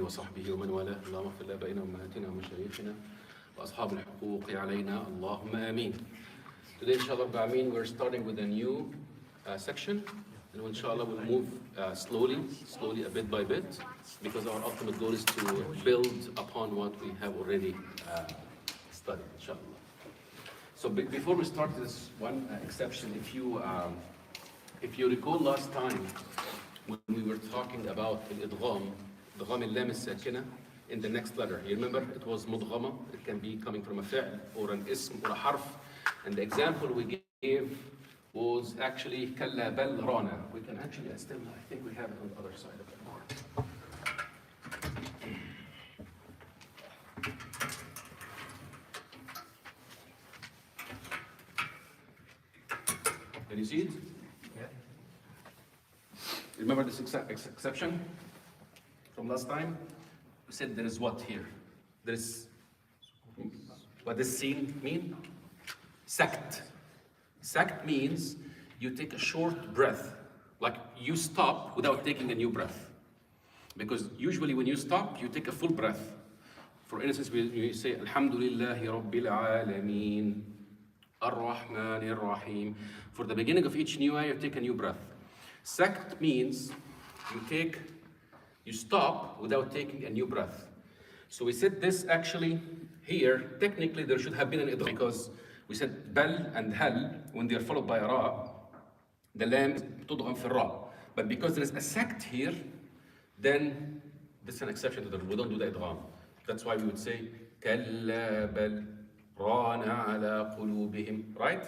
وصحبه ومن والاه اللهم اغفر لآبائنا وأمهاتنا ومشايخنا وأصحاب الحقوق علينا اللهم آمين. Today, inshallah, we're starting with a new section, and inshallah we'll move slowly, a bit by bit, because our ultimate goal is to build upon what we have already studied, inshallah. So before we start, this one exception. If you recall last time when we were talking about al-idgham al-lam al-sakina in the next letter, you remember it was mudghama. It can be coming from a fi'l or an ism or a harf. And the example we gave was actually kalla bal rana. We can actually, I think we have it on the other side of the board. Can you see it? Yeah. Remember this exception from last time? We said there is what here? There is, what does sin mean? Sakt. Sakt means you take a short breath, like you stop without taking a new breath. Because usually when you stop, you take a full breath. For instance, you say, Alhamdulillahi Rabbil Alameen, Ar-Rahman Ar-Rahim. For the beginning of each new ayah, you take a new breath. Sakt means you stop without taking a new breath. So we said this actually here, technically there should have been an idgham, because we said bal and hal, when they are followed by a ra, the lam tudgham fi ra. But because there is a sakt here, then this is an exception to the rule. We don't do the idgham. That's why we would say kalla bal rana ala qulubihim, right?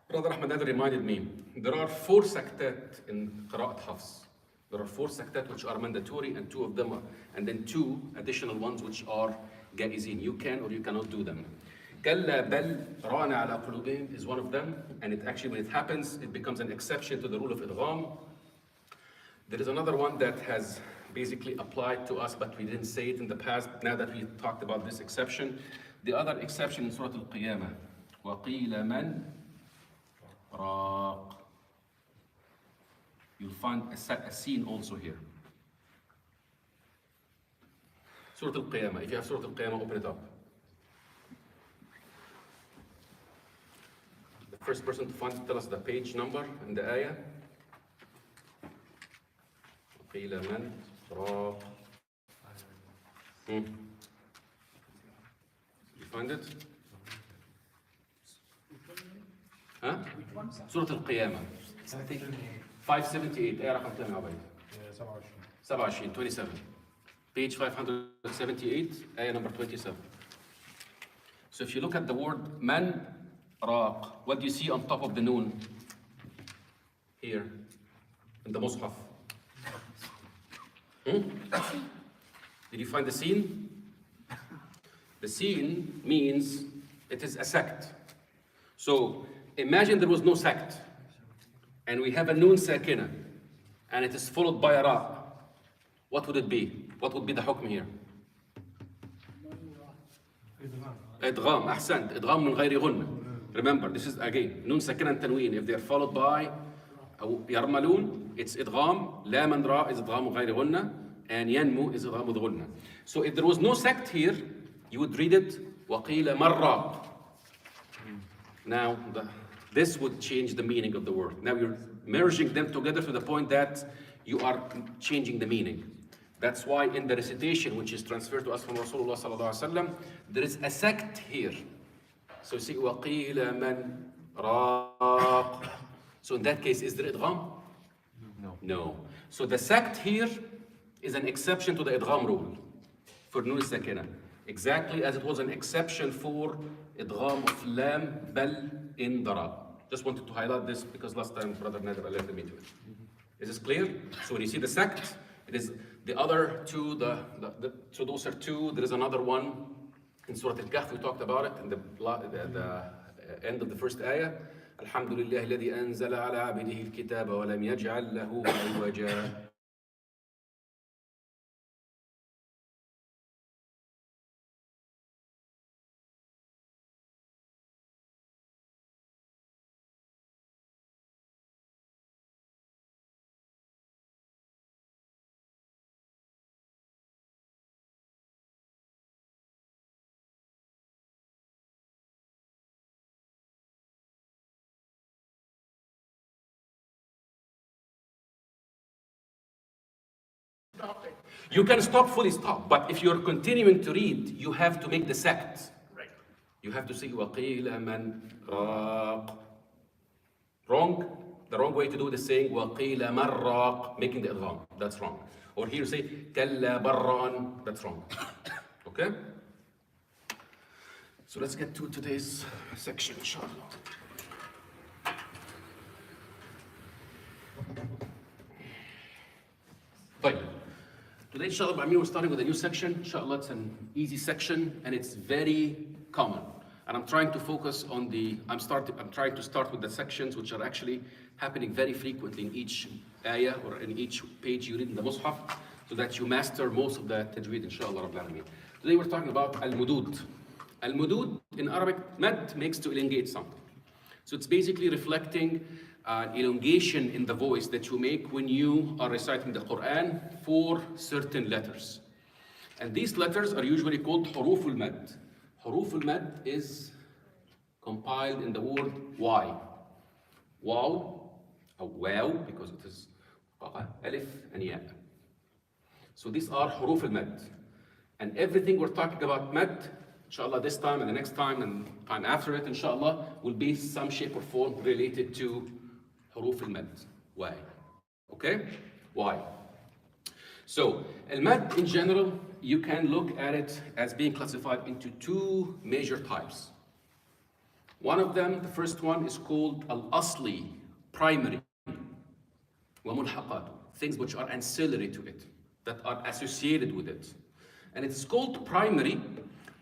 Brother Ahmed Nader reminded me, there are 4 saktat in Qira'at Hafs. There are 4 saktat which are mandatory, and 2 of them are, and then 2 additional ones which are jaizin. You can or you cannot do them. Kalla bal rana ala qulubihim is one of them, and it actually, when it happens, it becomes an exception to the rule of idgham. There is another one that has basically applied to us, but we didn't say it in the past. Now that we talked about this exception, the other exception in Surah Al-Qiyamah, وَقِيلَ مَنْ رَاقٍ. You'll find a scene also here. Surah Al-Qiyamah. If you have Surah Al-Qiyamah, open it up. The first person to tell us the page number and the ayah. وَقِيلَ مَنْ رَاقٍ. You find it? Huh? Surah Al-Qiyamah. 578. ايه رقم كام يا عبيد؟ 27. Page 578, ayah number 27. So if you look at the word man raq, what do you see on top of the noon? Here, in the Mus'haf. Did you find the scene? The scene means it is a sakt. So imagine there was no sakt, and we have a noon sakina, and it is followed by a ra. What would it be? What would be the hukm here? Idgham, ahsant. Idgham min ghayri ghunna. Remember, this is again, noon sakina and tanween. If they are followed by yarmalun, it's idgham. La man ra is idgham min ghayri ghunna, and yanmu is idgham with ghunna. So if there was no sakt here, you would read it, وَقِيلَ مَرَّ. Now, this would change the meaning of the word. Now you're merging them together to the point that you are changing the meaning. That's why in the recitation, which is transferred to us from Rasulullah sallallahu alaihi wasallam, there is a sakt here. So you see, وَقِيلَ مَنْ رَاقٍ. So in that case, is there idgham? No. So the sakt here is an exception to the idgham rule for nun sakina. Exactly as it was an exception for idgham of lam bal in the ra. Just wanted to highlight this because last time Brother Nader alerted me to it. Is this clear? So when you see the sakt, it is the other 2, so those are 2. There is another one in Surah Al-Kahf, we talked about it in the end of the first ayah. Alhamdulillah alladhi anzala ala abdihi al-kitaba wa lam yaj'al lahu iwaja. stopping. You can stop, fully stop, but if you're continuing to read, you have to make the sect. Right. You have to say وَقِيلَ مَنْ رَاقٍ. Wrong. The wrong way to do it is saying وَقِيلَ مَنْ رَاقٍ, making the idgham. That's wrong. Or here you say كَلَّا بَرًّا. That's wrong. Okay? So let's get to today's section, inshallah. طيب. Today, inshallah, we're starting with a new section. Inshallah, it's an easy section and it's very common. And I'm trying to focus on I'm trying to start with the sections which are actually happening very frequently in each ayah or in each page you read in the Mus'haf, so that you master most of the Tajweed, inshallah. Today we're talking about al-mudud. Al-mudud in Arabic, mad makes to elongate something. So it's basically reflecting elongation in the voice that you make when you are reciting the Quran for certain letters. And these letters are usually called huruf al-mad. Huruf al-mad is compiled in the word Y. Waw, or wow, because it is alif and ya. So these are huruf al-mad. And everything we're talking about mad, inshallah, this time and the next time and time after it, inshallah, will be some shape or form related to huruf al-mad. Why? Okay? Why? So, al-mad in general, you can look at it as being classified into two major types. One of them, the first one, is called al-asli, primary, wa mulhaqat, things which are ancillary to it, that are associated with it. And it's called primary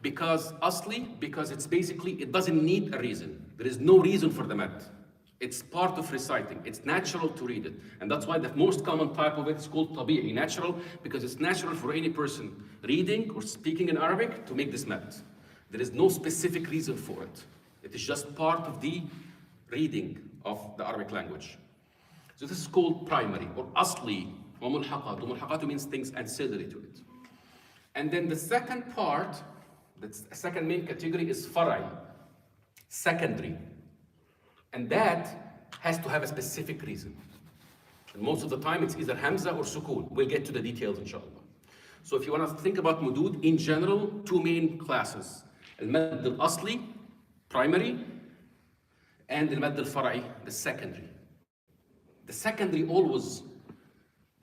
because it's basically, it doesn't need a reason. There is no reason for the mad. It's part of reciting. It's natural to read it. And that's why the most common type of it is called tabi'i, natural, because it's natural for any person reading or speaking in Arabic to make this mad. There is no specific reason for it. It is just part of the reading of the Arabic language. So this is called primary or asli, wa mulhaqat. Mulhaqat means things ancillary to it. And then the second part, the second main category is far'i, secondary. And that has to have a specific reason. And most of the time it's either hamza or sukoon. We'll get to the details, inshallah. So if you want to think about mudud in general, two main classes. Al-mad al-asli, primary, and al-mad al-far'i, the secondary. The secondary always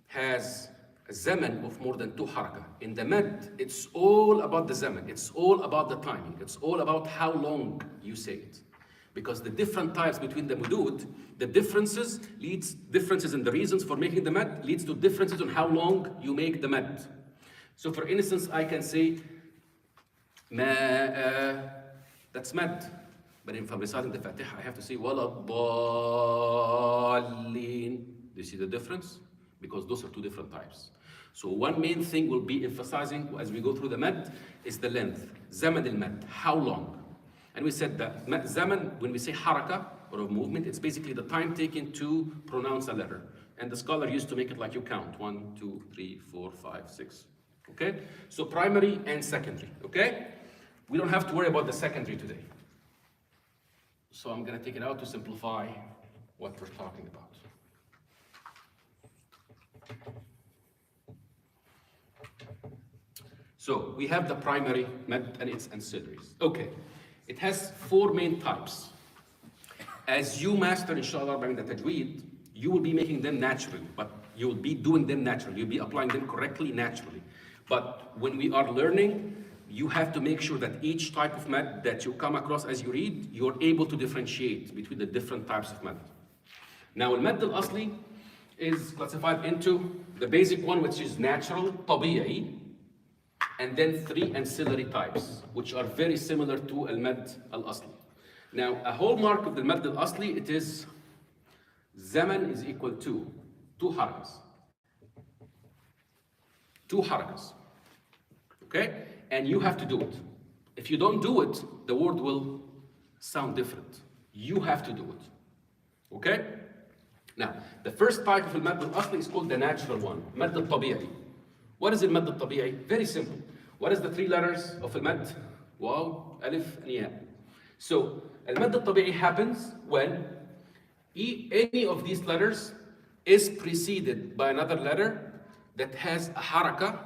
has a zaman of more than 2 haraka. In the mad, it's all about the zaman. It's all about the timing. It's all about how long you say it. Because the different types between the mudud, the differences in the reasons for making the mad leads to differences on how long you make the mad. So for instance, I can say, that's mad. But if I'm reciting the Fatiha, I have to say, وَلَا الضَّالِّينَ. Do you see the difference? Because those are two different types. So one main thing we'll be emphasizing as we go through the mad is the length. Zaman al-mad, how long? And we said that zaman, when we say haraka or a movement, it's basically the time taken to pronounce a letter. And the scholar used to make it like you count. 1, 2, 3, 4, 5, 6. Okay? So primary and secondary. Okay? We don't have to worry about the secondary today. So I'm going to take it out to simplify what we're talking about. So we have the primary mad and its ancillaries. Okay. It has 4 main types. As you master, inshallah, by the Tajweed, you will be making them naturally, but you will be doing them naturally. You'll be applying them correctly, naturally. But when we are learning, you have to make sure that each type of mad that you come across as you read, you're able to differentiate between the different types of mad. Now, al-mad al-asli is classified into the basic one, which is natural, tabi'i, and then 3 ancillary types, which are very similar to al-mad al-asli. Now, a hallmark of the mad al-asli, it is zaman is equal to 2 harakas. 2 harakas. Okay? And you have to do it. If you don't do it, the word will sound different. You have to do it. Okay? Now, the first type of al-mad al-asli is called the natural one, mad al-tabi'i. What is al-mad al-tabi'i? Very simple. What is the 3 letters of al-mad? Waw, alif, and ya. So, al-mad al-tabi'i happens when any of these letters is preceded by another letter that has a haraka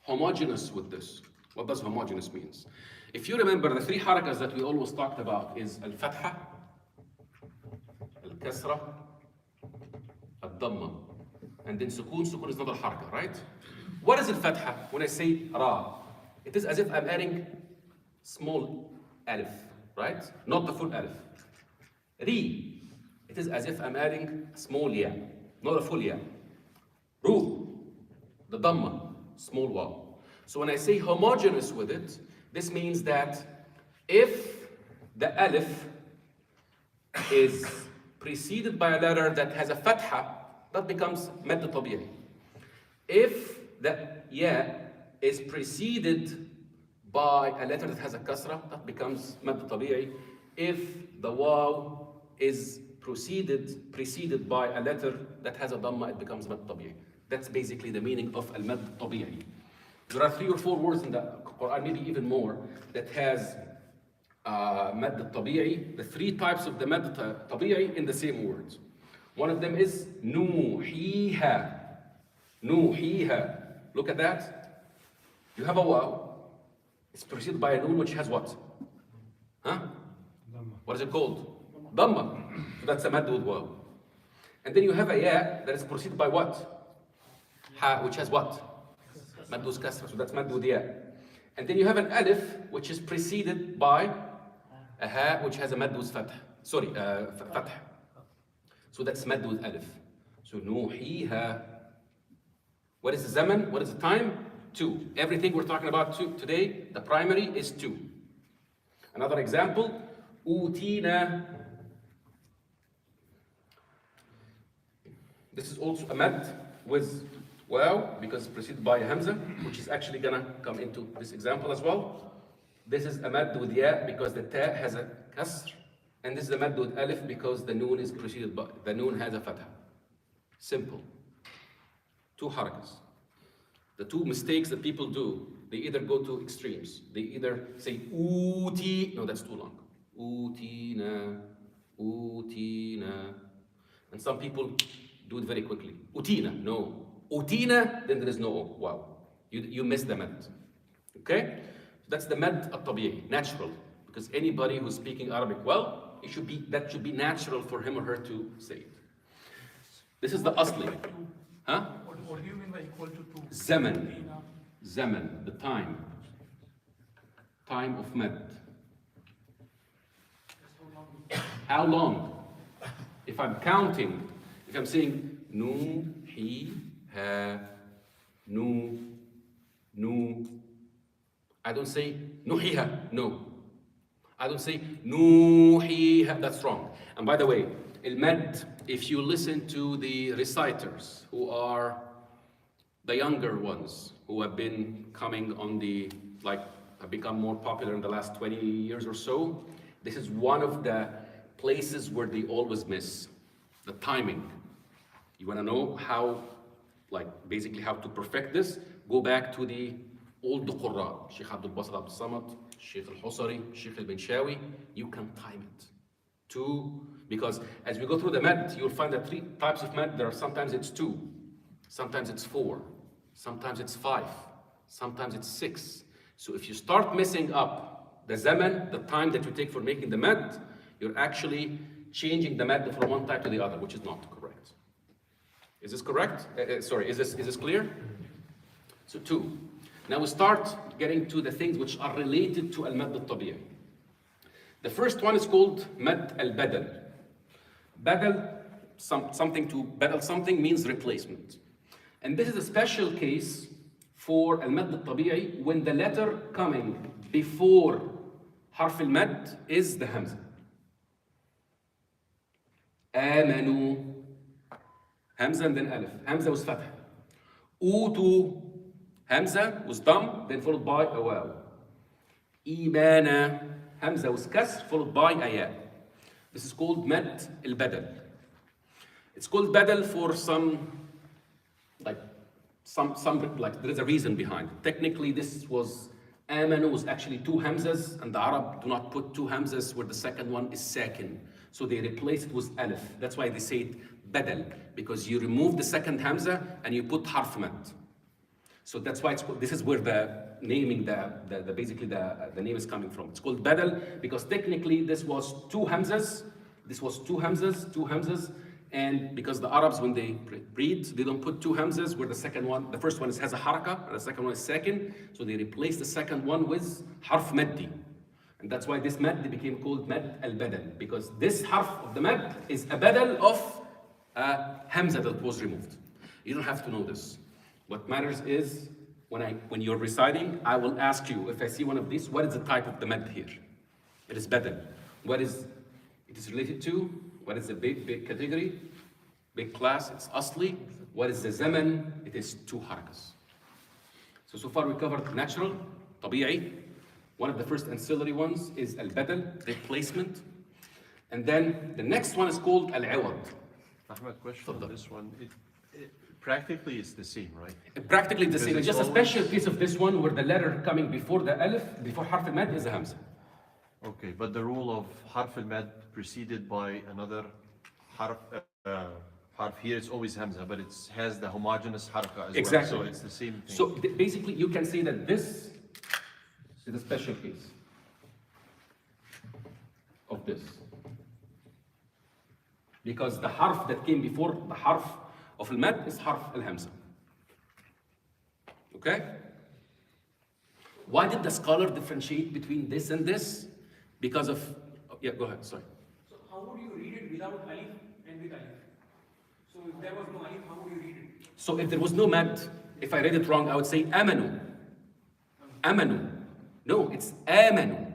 homogeneous with this. What does homogeneous means? If you remember, the three harakas that we always talked about is al-fatha, al-kasra, al-dhamma, and then sukun. Sukun is not a haraka, right? What is al-fatha? When I say ra, it is as if I'm adding small alif, right? Not the full alif. Ri, it is as if I'm adding small ya, not a full ya. Ru, the dhamma, small waw. So when I say homogeneous with it, this means that if the alif is preceded by a letter that has a fatha, that becomes mad tabi'i. If the ya is preceded by a letter that has a kasra, that becomes mad tabi'i. If the waw is preceded by a letter that has a dhamma, it becomes mad tabi'i. That's basically the meaning of al-mad tabi'i. There are 3 or 4 words in the Quran, maybe even more, that has mad tabi'i, the 3 types of the mad tabi'i in the same words. One of them is nuhiha. Nuhiha. Look at that. You have a waw. It's preceded by a noon which has what? Huh? What is it called? Dhamma. So that's a mad with waw. And then you have a ya that is preceded by what? Ha, which has what? Mad with kasra. So that's mad with ya. And then you have an alif which is preceded by a ha which has a mad with fath. Sorry, fath. So that's mad with alif. So nuhiha. What is the zaman? What is the time? 2. Everything we're talking about today, the primary is 2. Another example, utina. This is also a mad with waw because it's preceded by a hamza, which is actually gonna come into this example as well. This is a mad with ya because the ta has a kasr, and this is a mad with alif because the noon is preceded by the noon has a fatha. Simple. 2 harakas. The 2 mistakes that people do, they either go to extremes. They either say uti, no, that's too long. Utina, utina. And some people do it very quickly. Utina, no. Utina, then there is no o. Wow. You miss the mad. Okay? That's the mad at-tabi'i, natural. Because anybody who's speaking Arabic well, that should be natural for him or her to say it. This is the asli. Huh? What do you mean by equal to 2? Zaman. Zaman, the time. Time of mad. How long? If I'm counting, if I'm saying nu, hi, ha, nu, I don't say nuhiha, no. I don't say nuhiha, that's wrong. And by the way, al-mad, if you listen to the reciters who are the younger ones who have been coming on the, have become more popular in the last 20 years or so, this is one of the places where they always miss the timing. You want to know how, basically how to perfect this? Go back to the old Qurra, Sheikh Abdul Basit Abdul Samad, Sheikh Al-Husari, Sheikh Al-Binshawi. You can time it. 2, because as we go through the mad, you'll find that 3 types of mad. There are sometimes it's 2, sometimes it's 4, sometimes it's 5, sometimes it's 6. So if you start messing up the zaman, the time that you take for making the mad, you're actually changing the mad from one type to the other, which is not correct. Is this correct? Sorry, is this clear? So 2. Now we start getting to the things which are related to al-mad al-tabi'i. The first one is called mad al-badal. Badal, something to badal something means replacement. And this is a special case for al-mad al-tabi'i when the letter coming before harf al-mad is the hamza. Amanu, hamza and then alif. Hamza was fatha. Utu, hamza was dam, then followed by a waw. Imana, hamza was kasr, followed by a ya. This is called mad al-badal. It's called badal for some there is a reason behind it. Technically, this was amanu was actually 2 hamzas, and the Arab do not put 2 hamzas where the second one is sakin. So they replace it with alif. That's why they say it badal, because you remove the second hamza and you put harf mad. So that's why this is where the naming, basically the name is coming from. It's called badal because technically this was two hamzas. This was two hamzas. And because the Arabs, when they read, they don't put two hamzas where the first one has a haraka, and the second one is sakin. So they replace the second one with harf maddi. And that's why this mad became called mad al-badal, because this harf of the mad is a badal of a hamza that was removed. You don't have to know this. What matters is when you're reciting, I will ask you, if I see one of these, what is the type of the mad here? It is badal. What is it is related to? What is the big category? Big class, it's asli. What is the zaman? It is two harakas. So far we covered natural, tabi'i. One of the first ancillary ones is al-badal, replacement. And then the next one is called al-iwad. Ahmed, question on this one. Practically it's the same, right? Practically the same. Because It's just it's a special case of this one where the letter coming before the alif, before harf al-mad is a hamza. Okay, but the rule of harf al-mad preceded by another harf here, it's always hamza, but it has the homogeneous haraka as Exactly. well. So it's the same thing. So basically you can say that this is a special case of this. Because the harf that came before the harf of al-mad is harf al-hamza. Okay? Why did the scholar differentiate between this and this? Because of, yeah, go ahead, sorry. So how would you read it without alif and with alif? So if there was no alif, how would you read it? So if there was no mad, if I read it wrong, I would say amanu. Amanu. No, it's amanu.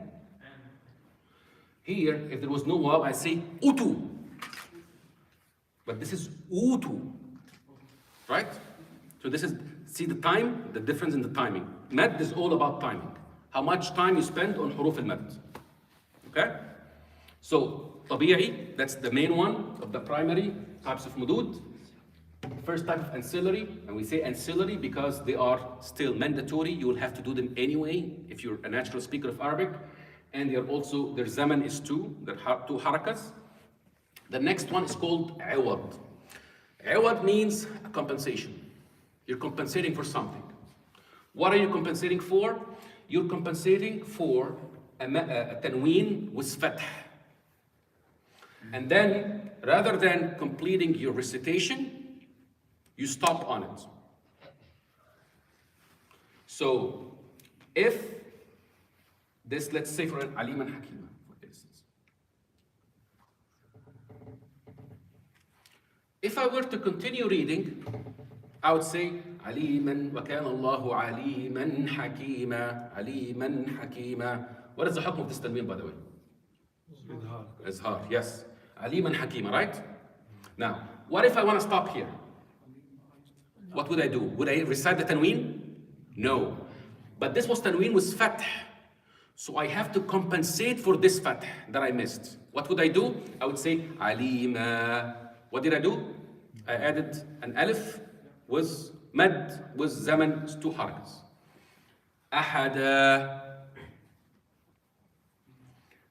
Here, if there was no waw, I say utu. But this is utu. Right? So this is, see the time, the difference in the timing. Mad is all about timing. How much time you spend on huruf al-mad. Okay? So, tabi'i, that's the main one of the primary types of mudud. First type of ancillary, and we say ancillary because they are still mandatory. You will have to do them anyway if you're a natural speaker of Arabic. And they are also, their zaman is two, they're two harakas. The next one is called iwad. Iwad means a compensation. You're compensating for something. What are you compensating for? You're compensating for a tanween with fath. And then, rather than completing your recitation, you stop on it. So, if this, let's say for an aliman hakima, for instance. If I were to continue reading, I would say, aliman wa kana Allahu aliman hakima, aliman hakima. What is the hukm of this tanween, by the way? Izhar, yes. Aliman hakima, right? Now, what if I want to stop here? What would I do? Would I recite the tanween? No. But this was tanween with fath. So I have to compensate for this fath that I missed. What would I do? I would say alima. What did I do? I added an alif with mad with zaman, two harakas. Ahada.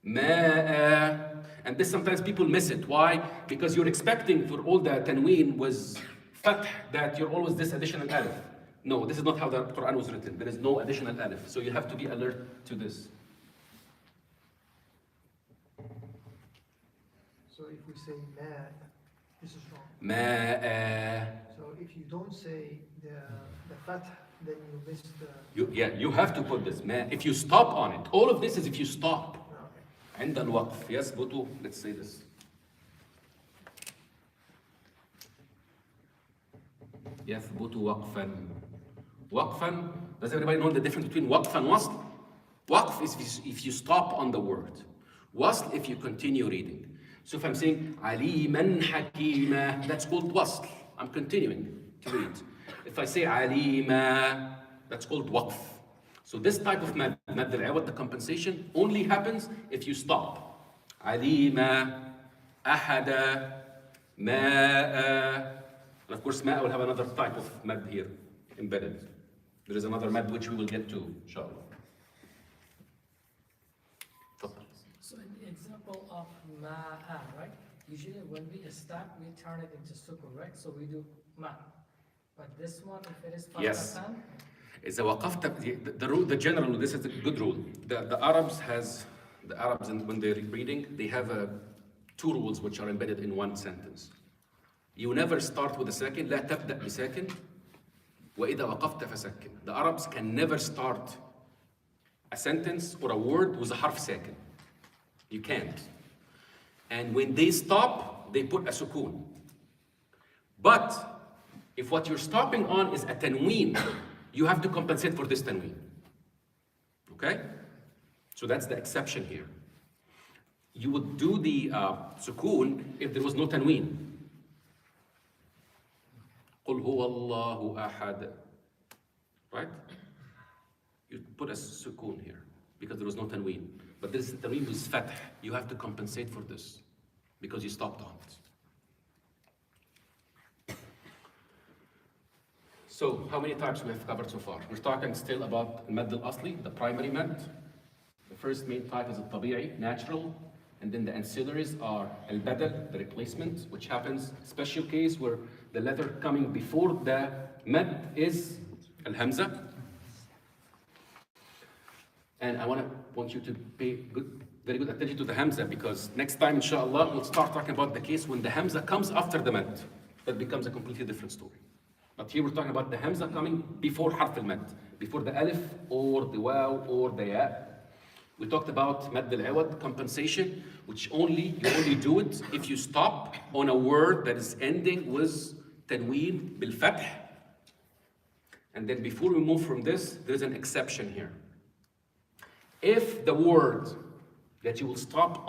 Ma'a. And this sometimes people miss it. Why? Because you're expecting for all the tanween was fath that you're always this additional alif. No, this is not how the Quran was written. There is no additional alif. So you have to be alert to this. So if we say ma, this is wrong. Ma'a. So if you don't say the fath, then you miss the. You have to put this. Ma. If you stop on it, all of this is if you stop. Okay. عند الوقف يثبت. Let's say this. يثبت وقفا. وقفا. Does everybody know the difference between waqf and wasl? Waqf is if you stop on the word. Wasl if you continue reading. So if I'm saying aliman hakima, that's called wasl. I'm continuing to read. If I say alima, that's called waqf. So this type of mad al-iwad, the compensation, only happens if you stop. Alima, ahada, ma'a. And of course, ma'a will have another type of mad here embedded. There is another mad which we will get to, inshallah. So an example example of ma'a, right? Usually when we stop, we turn it into sukun, right? So we do ma. But this one, if it is Yes. fathatan, إذا وقفت the rule, the general rule, this is a good rule. The Arabs when they're reading, they have two rules which are embedded in one sentence. You never start with a sakin. لا تبدأ بساكن وإذا وقفت فسكن. The Arabs can never start a sentence or a word with a harf sakin. You can't. And when they stop, they put a sukun. But if what you're stopping on is a tanween, you have to compensate for this tanween. Okay? So that's the exception here. You would do the sukoon if there was no tanween. قُلْ هُوَ اللَّهُ أَحَدٌ. Right? You put a sukoon here because there was no tanween. But this tanween was fath. You have to compensate for this because you stopped on it. So, how many types we have covered so far? We're talking still about al-mad al-asli, the primary mad. The first main type is al-tabi'i, natural, and then the ancillaries are al-badal, the replacement, which happens, special case where the letter coming before the mad is al-hamza. And I want you to pay very good attention to the hamza, because next time, inshallah, we'll start talking about the case when the hamza comes after the mad. That becomes a completely different story. But here we're talking about the hamza coming before harf al-mad, before the alif or the waw or the ya. We talked about mad al-awad, compensation, which you only do it if you stop on a word that is ending with tanween bil fath. And then before we move from this, there's an exception here. If the word that you will stop